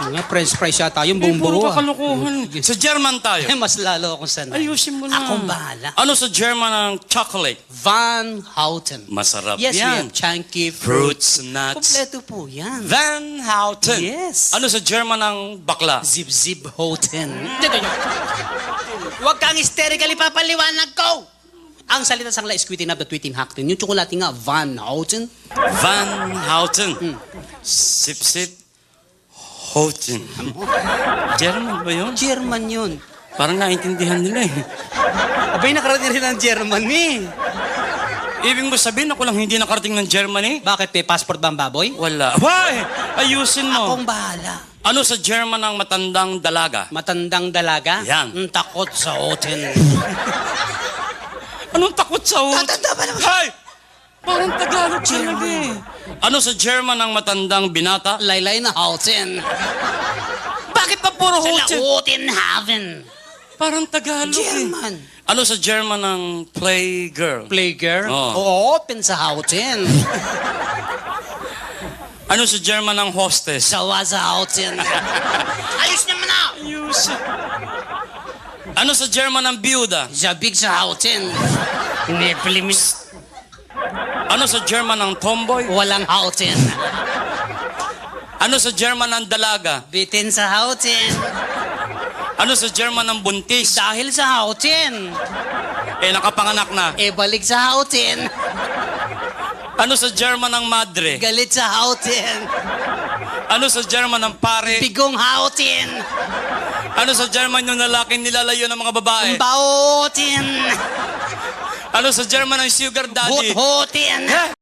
Nga, French fries yata yung buong Puro buo. kakalukuhan. Sa German tayo. Mas lalo akong sanay. Ayusin mo na. Akong bahala. Ano sa German ang chocolate? Van Houten. Masarap Yes, we yan. have chunky Fruits, nuts. Kompleto po yan. Van Houten. Yes. Ano sa German ang bakla? Zip-zip Houten. Huwag kang hysterically papaliwanag ko! Ang salita sa kanila is quitting up the tweeting Houten. Yung tsokolate nga, Van Houten. Van Houten. Sip-sip. Houten. German ba yun? German yun. Parang naintindihan nila eh. Abay, nakarating rin ng German eh. Ibig mo sabihin ako lang hindi nakarating ng Germany? Bakit, may passport ba ang baboy? Wala. Why? Ayusin mo. Akong bahala. Ano sa German ang matandang dalaga? Matandang dalaga? Yan. Ang takot sa Houten. Anong takot sa hotel? Tatanda ba naman? Hay! Parang Tagalog talaga eh. Ano sa German ang matandang binata? Laylay na Houten. Bakit pa puro Sila hotel? Houtenhaven. Parang Tagalog German. eh. Ano sa German ang playgirl? Playgirl? Oo. Open sa Houten. Ano sa German ang hostess? Sawa sa Houten. Ayos naman na! Ayos. Ano sa German ang byuda? Zabig sa Houten. Hindi pilimis. Ano sa German ang tomboy? Walang Houten. Ano sa German ang dalaga? Bitin sa Houten. Ano sa German ang buntis? Dahil sa Houten. Nakapanganak na. Balik sa Houten. Ano sa German ang madre? Galit sa Houten. Ano sa German ang pare? Bigong Houten. Ano sa German yung lalaking nilalayo ng mga babae? Bautin. Ano sa German ang sugar daddy? Hut-hutin.